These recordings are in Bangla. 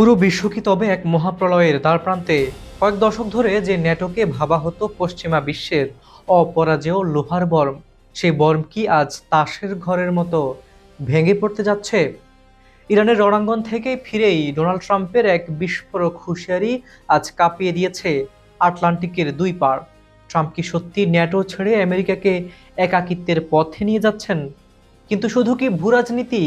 পুরো বিশ্ব কি তবে এক মহাপ্রলয়ের দ্বারপ্রান্তে? কয়েক দশক ধরে যে ন্যাটোকে ভাবা হতো পশ্চিমা বিশ্বের অপরাজেয় লোহার বর্ম, সেই বর্ম কি আজ তাসের ঘরের মতো ভেঙে পড়তে যাচ্ছে? ইরানের রণাঙ্গন থেকে ফিরেই ডোনাল্ড ট্রাম্পের এক বিস্ফোরক হুঁশিয়ারি আজ কাঁপিয়ে দিয়েছে আটলান্টিকের দুই পার। ট্রাম্প কি সত্যি ন্যাটো ছেড়ে আমেরিকাকে একাকিত্বের পথে নিয়ে যাচ্ছেন? কিন্তু শুধু কি ভূ রাজনীতি,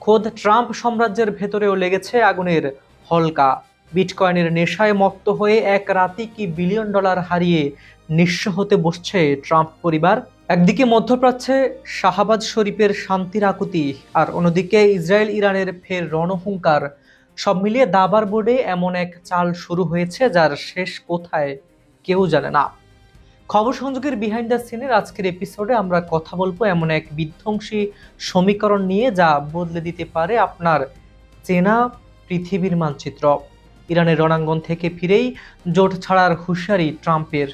খোদ ট্রাম্প সাম্রাজ্যের ভেতরেও লেগেছে আগুনের হলকা। বিটকয়েনের নেশায় মত্ত হয়ে এক রাতেই কি বিলিয়ন ডলার হারিয়ে নিঃস্ব হতে বসছে ট্রাম্প পরিবার? একদিকে মধ্যপ্রাচ্যে শাহবাজ শরীফের শান্তির আকুতি, আর অন্যদিকে ইসরায়েল ইরানের ফের রণহুঙ্কার। সব মিলিয়ে দাবার বোর্ডে এমন এক চাল শুরু হয়েছে যার শেষ কোথায় কেউ জানে না। খবর সংযোগের বিহাইন্ড দ্য সিনের আজকের এপিসোডে আমরা কথা বলবো এমন এক বিধ্বংসী সমীকরণ নিয়ে যা বদলে দিতে পারে আপনার চেনা পৃথিবীর মানচিত্র। ইরানের রণাঙ্গন থেকে ফিরেই জোট ছাড়ার হুঁশিয়ারি ট্রাম্পের।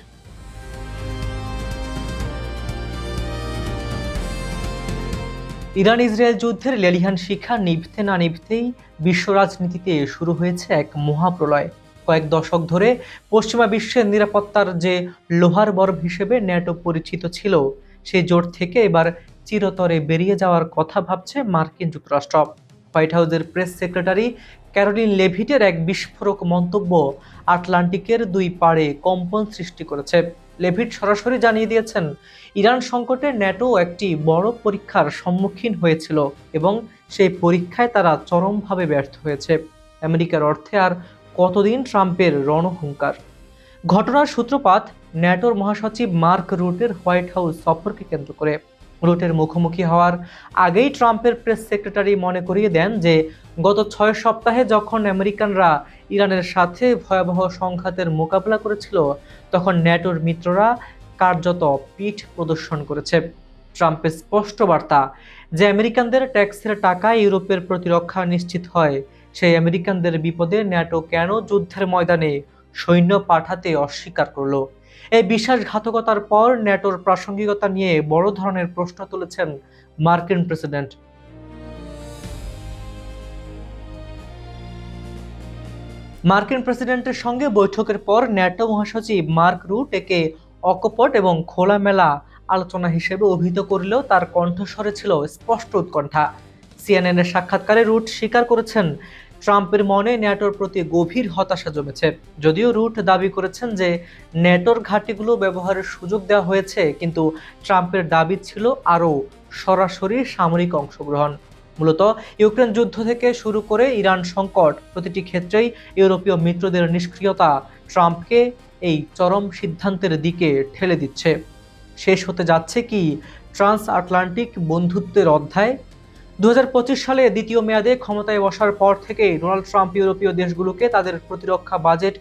ইরান ইসরায়েল যুদ্ধের লেলিহান শিখা নিভতে না নিভতেই বিশ্ব রাজনীতিতে শুরু হয়েছে এক মহাপ্রলয়। কয়েক দশক ধরে পশ্চিমা বিশ্বের নিরাপত্তার যে লোহার বরফ হিসেবে ন্যাটো পরিচিত ছিল, সেই জোট থেকে এবার চিরতরে বেরিয়ে যাওয়ার কথা ভাবছে মার্কিন যুক্তরাষ্ট্র। হোয়াইট হাউসের প্রেস সেক্রেটারি ক্যারোলিন লেভিটের এক বিস্ফোরক মন্তব্য আটলান্টিকের দুই পাড়ে কম্পন সৃষ্টি করেছে। লেভিট সরাসরি জানিয়ে দিয়েছেন, ইরান সংকটে ন্যাটো একটি বড় পরীক্ষার সম্মুখীন হয়েছিল এবং সেই পরীক্ষায় তারা চরমভাবে ব্যর্থ হয়েছে। আমেরিকার অর্থে আর কতদিন ট্রাম্পের রণহুঙ্কার? ঘটনার সূত্রপাত ন্যাটোর মহাসচিব মার্ক রুটের হোয়াইট হাউস সফরকে কেন্দ্র করে। রুটের মুখোমুখি হওয়ার আগেই ট্রাম্পের প্রেস সেক্রেটারি মনে করিয়ে দেন যে গত 6 সপ্তাহে যখন আমেরিকানরা ইরানের সাথে ভয়াবহ সংঘাতের মোকাবিলা করেছিল, তখন ন্যাটোর মিত্ররা কার্যত পিঠ প্রদর্শন করেছে। ট্রাম্পের স্পষ্ট বার্তা যে আমেরিকানদের ট্যাক্সের টাকায় ইউরোপের প্রতিরক্ষা নিশ্চিত হয়, সেই আমেরিকানদের বিপদে ন্যাটো কেন যুদ্ধের ময়দানে সৈন্য পাঠাতে অস্বীকার করলো? এই বিশ্বাসঘাতকতার পর ন্যাটোর প্রাসঙ্গিকতা নিয়ে বড় ধরনের প্রশ্ন তুলেছেন মার্কিন প্রেসিডেন্ট। মার্কিন প্রেসিডেন্টের সঙ্গে বৈঠকের পর ন্যাটো মহাসচিব মার্ক রুট একে অকপট এবং খোলামেলা আলোচনা হিসেবে অভিহিত করলেও তার কণ্ঠস্বরে ছিল স্পষ্ট উৎকণ্ঠা। সিএনএনের সাক্ষাৎকারে রুট স্বীকার করেছেন, ট্রাম্পের মনে ন্যাটোর প্রতি গভীর হতাশা জমেছে। যদিও রুট দাবি করেছেন যে ন্যাটোর ঘাঁটিগুলো ব্যবহারের সুযোগ দেওয়া হয়েছে, কিন্তু ট্রাম্পের দাবি ছিল আরও সরাসরি সামরিক অংশগ্রহণ। মূলত ইউক্রেন যুদ্ধ থেকে শুরু করে ইরান সংকট, প্রতিটি ক্ষেত্রেই ইউরোপীয় মিত্রদের নিষ্ক্রিয়তা ট্রাম্পকে এই চরম সিদ্ধান্তের দিকে ঠেলে দিচ্ছে। শেষ হতে যাচ্ছে কি ট্রান্স আটলান্টিক বন্ধুত্বের অধ্যায়? 2025 সালে দ্বিতীয় মেয়াদে ক্ষমতায় বসার পর থেকেই ডোনাল্ড ট্রাম্প ইউরোপীয় দেশগুলোকে তাদের প্রতিরক্ষা বাজেট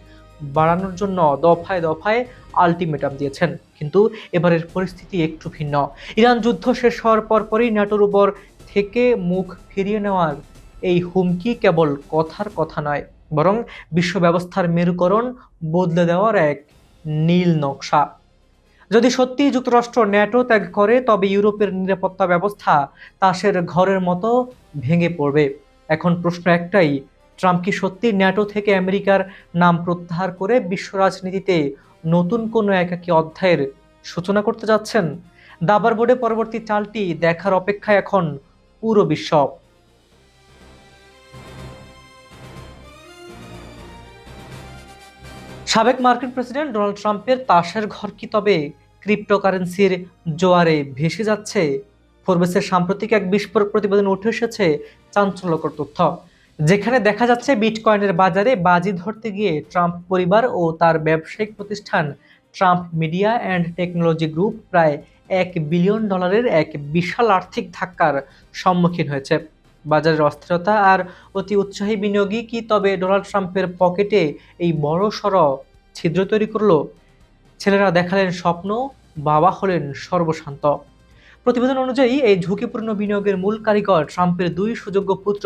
বাড়ানোর জন্য দফায় দফায় আলটিমেটাম দিয়েছেন। কিন্তু এবারের পরিস্থিতি একটু ভিন্ন। ইরান যুদ্ধ শেষ হওয়ার পরপরই ন্যাটোর উপর থেকে মুখ ফিরিয়ে নেওয়ার এই হুমকি কেবল কথার কথা নয়, বরং বিশ্ব ব্যবস্থার মেরুকরণ বদলে দেওয়ার এক নীল নকশা। যদি সত্যি যুক্তরাষ্ট্র ন্যাটো ত্যাগ করে, তবে ইউরোপের নিরাপত্তা ব্যবস্থা তাসের ঘরের মতো ভেঙে পড়বে। এখন প্রশ্ন একটাই, ট্রাম্প কি সত্যি ন্যাটো থেকে আমেরিকার নাম প্রত্যাহার করে বিশ্ব রাজনীতিতে নতুন কোনো একাকী অধ্যায়ের সূচনা করতে যাচ্ছেন? দাবার বোর্ডে পরবর্তী চালটি দেখার অপেক্ষায় এখন পুরো বিশ্ব। সাবেক মার্কিন প্রেসিডেন্ট ডোনাল্ড ট্রাম্পের তাসের ঘর কি তবে ক্রিপ্টোকারেন্সির জোয়ারে ভেসে যাচ্ছে? ফোর্বসের সাম্প্রতিক এক বিস্ফোরক প্রতিবেদন উঠে এসেছে চাঞ্চল্যকর তথ্য, যেখানে দেখা যাচ্ছে বিটকয়েনের বাজারে বাজি ধরতে গিয়ে ট্রাম্প পরিবার ও তার ব্যবসায়িক প্রতিষ্ঠান Trump media and technology group প্রায় $1 বিলিয়ন এক বিশাল আর্থিক ধাক্কার সম্মুখীন হয়েছে। বাজারের অস্থিরতা আর অতি উৎসাহী বিনিয়োগই কি তবে ডোনাল্ড ট্রাম্পের পকেটে এই বড় সড় ছিদ্র তৈরি করলো? ছেলেরা দেখালেন স্বপ্ন, বাবা হলেন সর্বশান্ত। প্রতিবেদন অনুযায়ী এই ঝুঁকিপূর্ণ বিনিয়োগের মূল কারিগর ট্রাম্পের দুই সুযোগ্য পুত্র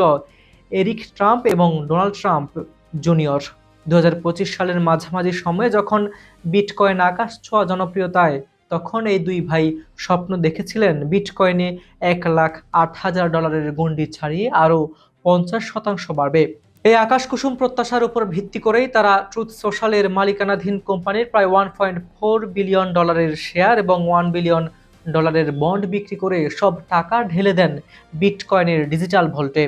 এরিক ট্রাম্প এবং ডোনাল্ড ট্রাম্প জুনিয়র। 2025 সালের মাঝামাঝি সময়ে যখন বিটকয়েন আকাশ ছোঁয়া জনপ্রিয়তায়, তখন এই দুই ভাই স্বপ্ন দেখেছিলেন বিটকয়েনে $1,08,000 গণ্ডি ছাড়িয়ে আরও 50% বাড়বে। এই আকাশকুসুম প্রত্যাশার উপর ভিত্তি করেই তারা ট্রুথ সোশ্যালের মালিকানাধীন কোম্পানির প্রায় $1.4 বিলিয়ন শেয়ার এবং $1 বিলিয়ন বন্ড বিক্রি করে সব টাকা ঢেলে দেন বিটকয়েনের ডিজিটাল ভল্টে।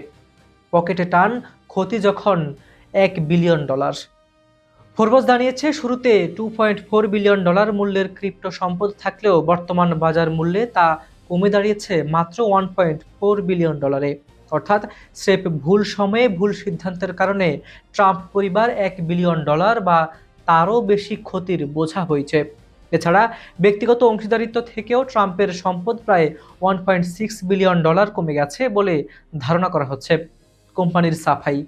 পকেটে টান, ক্ষতি যখন $1 বিলিয়ন। ফোর্বস জানিয়েছে, শুরুতে $2.4 বিলিয়ন মূল্যের ক্রিপ্টো সম্পদ থাকলেও বর্তমান বাজার মূল্যে তা কমে দাঁড়িয়েছে মাত্র $1.4 বিলিয়ন। অর্থাৎ স্রেফ ভুল সময়ে ভুল সিদ্ধান্তের কারণে ট্রাম্প পরিবার $1 বিলিয়ন বা তারও বেশি ক্ষতির বোঝা হয়েছে। এছাড়া ব্যক্তিগত অংশীদারিত্ব থেকেও ট্রাম্পের সম্পদ প্রায় $1.6 বিলিয়ন কমে গেছে বলে ধারণা করা হচ্ছে। কোম্পানির সাফাই,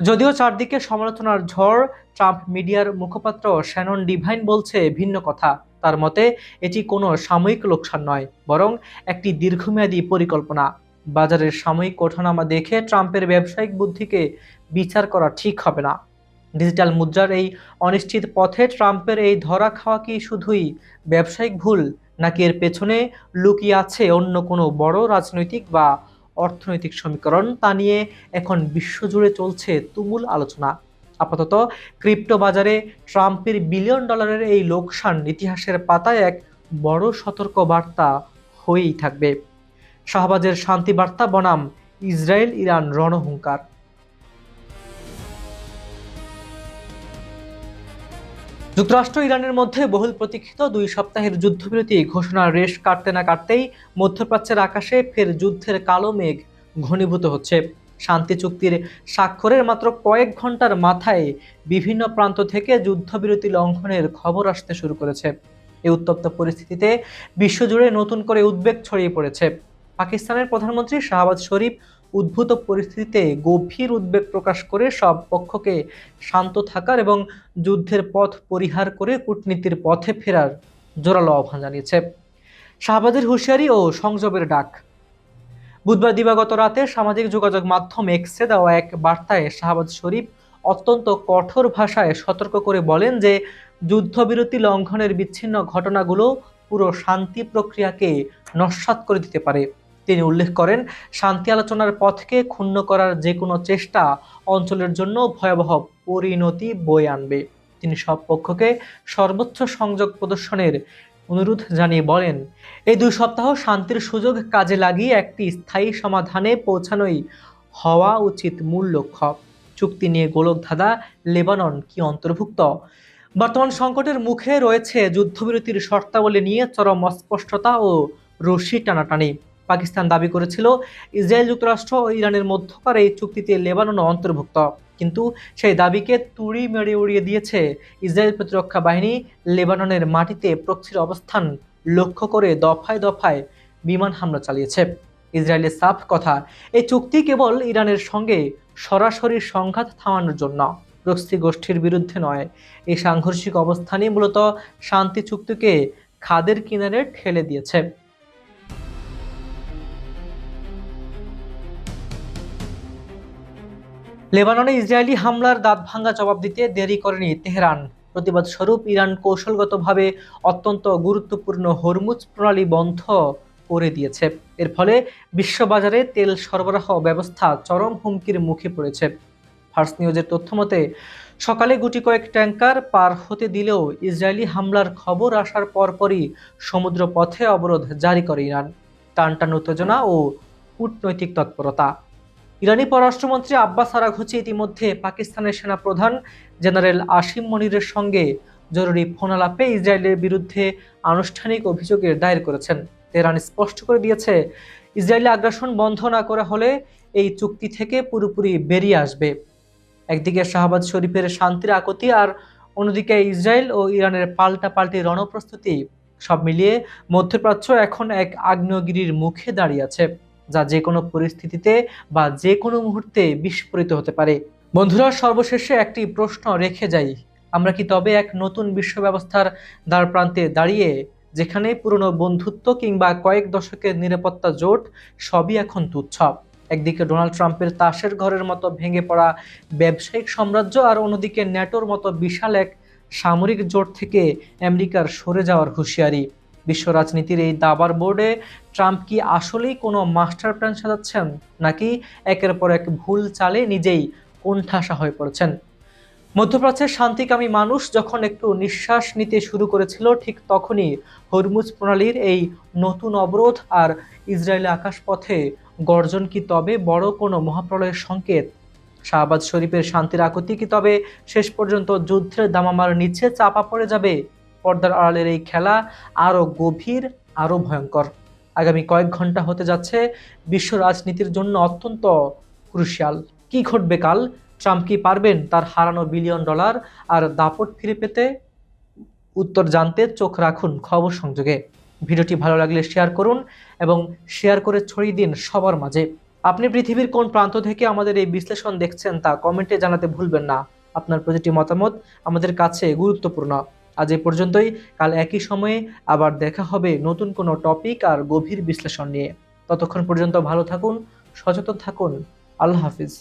যদিও চারদিকে সমালোচনার ঝড়, ট্রাম্প মিডিয়ার মুখপাত্র শ্যানন ডিভাইন বলছে ভিন্ন কথা। তার মতে এটি কোনো সাময়িক লোকসান নয়, বরং একটি দীর্ঘমেয়াদী পরিকল্পনা। বাজারের সাময়িক ওঠানামা দেখে ট্রাম্পের ব্যবসায়িক বুদ্ধিকে বিচার করা ঠিক হবে না। ডিজিটাল মুদ্রার এই অনিশ্চিত পথে ট্রাম্পের এই ধরা খাওয়া কি শুধুই ব্যবসায়িক ভুল, নাকি এর পেছনে লুকিয়ে আছে অন্য কোনো বড় রাজনৈতিক বা অর্থনৈতিক সমীকরণ, তা নিয়ে এখন বিশ্বজুড়ে চলছে তুমুল আলোচনা। আপাতত ক্রিপ্টো বাজারে ট্রাম্পের বিলিয়ন ডলারের এই লোকসান ইতিহাসের পাতায় এক বড় সতর্ক বার্তা হয়েই থাকবে। শাহবাজের শান্তি বার্তা বনাম ইসরায়েল ইরান রণহুঙ্কার। যুক্তরাষ্ট্র ইরানের মধ্যে বহুল প্রতীক্ষিত 2 সপ্তাহের যুদ্ধবিরতি ঘোষণার রেশ কাটতে না কাটতেই মধ্যপ্রাচ্যের আকাশে ফের যুদ্ধের কালো মেঘ ঘনীভূত হচ্ছে। শান্তি চুক্তির স্বাক্ষরের মাত্র কয়েক ঘন্টার মাথায় বিভিন্ন প্রান্ত থেকে যুদ্ধবিরতি লঙ্ঘনের খবর আসতে শুরু করেছে। এই উত্তপ্ত পরিস্থিতিতে বিশ্বজুড়ে নতুন করে উদ্বেগ ছড়িয়ে পড়েছে। পাকিস্তানের প্রধানমন্ত্রী শাহবাজ শরীফ উদ্ভূত পরিস্থিতিতে গভীর উদ্বেগ প্রকাশ করে সব পক্ষকে শান্ত থাকার এবং যুদ্ধের পথ পরিহার করে কূটনীতির পথে ফেরার জোরালো আহ্বান জানিয়েছে। শাহবাজের হুঁশিয়ারি ও সংযমের ডাক। বুধবার দিবাগত রাতে সামাজিক যোগাযোগ মাধ্যম এক্সে দেওয়া এক বার্তায় শাহবাজ শরীফ অত্যন্ত কঠোর ভাষায় সতর্ক করে বলেন যে যুদ্ধবিরতি লঙ্ঘনের বিচ্ছিন্ন ঘটনাগুলো পুরো শান্তি প্রক্রিয়াকে নস্যাৎ করে দিতে পারে। তিনি উল্লেখ করেন, শান্তি আলোচনার পথকে ক্ষুণ্ণ করার যে কোনো চেষ্টা অঞ্চলের জন্য ভয়াবহ পরিণতি বয়ে আনবে। তিনি সব পক্ষকে সর্বোচ্চ সংযোগ প্রদর্শনের অনুরোধ জানিয়ে বলেন, এই 2 সপ্তাহ শান্তির সুযোগ কাজে লাগিয়ে একটি স্থায়ী সমাধানে পৌঁছানোই হওয়া উচিত মূল লক্ষ্য। চুক্তি নিয়ে গোলকধাঁধা, লেবানন কি অন্তর্ভুক্ত? বর্তমান সংকটের মুখে রয়েছে যুদ্ধবিরতির শর্তাবলী নিয়ে চরম অস্পষ্টতা ও রশি টানাটানি। পাকিস্তান দাবি করেছিল ইসরায়েল, যুক্তরাষ্ট্র ও ইরানের মধ্যকার এই চুক্তিতে লেবাননও অন্তর্ভুক্ত, কিন্তু সেই দাবিকে তুড়ি মেরে উড়িয়ে দিয়েছে ইসরায়েল প্রতিরক্ষা বাহিনী। লেবাননের মাটিতে প্রক্সির অবস্থান লক্ষ্য করে দফায় দফায় বিমান হামলা চালিয়েছে। ইসরায়েলের সাফ কথা, এই চুক্তি কেবল ইরানের সঙ্গে সরাসরি সংঘাত থামানোর জন্য, প্রক্সি গোষ্ঠীর বিরুদ্ধে নয়। এই সাংঘর্ষিক অবস্থানই মূলত শান্তি চুক্তিকে খাদের কিনারে ঠেলে দিয়েছে। লেবাননে ইসরায়েলি হামলার দাঁতভাঙ্গা জবাব দিতে দেরি করেনি তেহরান। প্রতিবাদ স্বরূপ ইরান কৌশলগতভাবে অত্যন্ত গুরুত্বপূর্ণ হরমুজ প্রণালী বন্ধ করে দিয়েছে। এর ফলে বিশ্ববাজারে তেল সরবরাহ ব্যবস্থা চরম হুমকির মুখে পড়েছে। ফার্স নিউজের তথ্যমতে সকালে গুটি কয়েক ট্যাঙ্কার পার হতে দিলেও ইসরায়েলি হামলার খবর আসার পরপরই সমুদ্র পথে অবরোধ জারি করে ইরান। টানটান উত্তেজনা ও কূটনৈতিক তৎপরতা। ইরানি পররাষ্ট্রমন্ত্রী আব্বাস আরাঘচি ইতিমধ্যে পাকিস্তানের সেনাপ্রধান জেনারেল আসিম মনিরের সঙ্গে জরুরি ফোনালাপে ইসরায়েলের বিরুদ্ধে আনুষ্ঠানিক অভিযোগের দায়ের করেছেন। তেহরান স্পষ্ট করে দিয়েছে, ইসরায়েলি আগ্রাসন বন্ধ না করা হলে এই চুক্তি থেকে পুরোপুরি বেরিয়ে আসবে। একদিকে শাহবাজ শরীফের শান্তির আকুতি, আর অন্যদিকে ইসরায়েল ও ইরানের পাল্টাপাল্টি রণপ্রস্তুতি। সব মিলিয়ে মধ্যপ্রাচ্য এখন এক আগ্নেয়গিরির মুখে দাঁড়িয়ে আছে, যা যে কোনো পরিস্থিতিতে বা যে কোনো মুহূর্তে বিস্ফোরিত হতে পারে। বন্ধুরা, সর্বশেষে একটি প্রশ্ন রেখে যাই, আমরা কি তবে এক নতুন বিশ্ব ব্যবস্থার দ্বার প্রান্তে দাঁড়িয়ে, যেখানে পুরনো বন্ধুত্ব কিংবা কয়েক দশকের নিরাপত্তা জোট সবই এখন তুচ্ছ? একদিকে ডোনাল্ড ট্রাম্পের তাসের ঘরের মতো ভেঙে পড়া ব্যবসায়িক সাম্রাজ্য, আর অন্যদিকে ন্যাটোর মতো বিশাল এক সামরিক জোট থেকে আমেরিকার সরে যাওয়ার হুঁশিয়ারি। বিশ্ব রাজনীতির এই দাবার বোর্ডে ট্রাম্প কি আসলেই কোনো মাস্টার প্ল্যান সাজাচ্ছেন, নাকি একের পর এক ভুল চালে নিজেই কোণঠাসা হয়ে পড়েছেন। মধ্যপ্রাচ্যের শান্তিকামী মানুষ যখন একটু নিঃশ্বাস নিতে শুরু করেছিল, ঠিক তখনই হরমুজ প্রণালীর এই নতুন অবরোধ আর ইসরায়েলি আকাশপথে গর্জন কি তবে বড় কোনো মহাপ্রলয়ের সংকেত? শাহবাজ শরীফের শান্তির আকুতি কি তবে শেষ পর্যন্ত যুদ্ধের দামামার নিচে চাপা পড়ে যাবে? পর্দার আড়ালের এই খেলা আরো গভীর, আরো ভয়ঙ্কর। আগামী কয়েক ঘন্টা হতে যাচ্ছে বিশ্ব রাজনীতির জন্য অত্যন্ত ক্রুশিয়াল। কি ঘটবে কাল? ট্রাম্প কি পারবেন তার হারানো বিলিয়ন ডলার আর দাপট ফিরে পেতে? উত্তর জানতে চোখ রাখুন খবর সংযোগে। ভিডিওটি ভালো লাগলে শেয়ার করুন এবং শেয়ার করে ছড়িয়ে দিন সবার মাঝে। আপনি পৃথিবীর কোন প্রান্ত থেকে আমাদের এই বিশ্লেষণ দেখছেন তা কমেন্টে জানাতে ভুলবেন না। আপনার প্রতিটি মতামত আমাদের কাছে গুরুত্বপূর্ণ। আজ এই পর্যন্তই। কাল একই সময়ে আবার দেখা হবে নতুন কোনো টপিক আর গভীর বিশ্লেষণ নিয়ে। ততক্ষণ পর্যন্ত ভালো থাকুন, সচেতন থাকুন। আল্লাহ হাফিজ।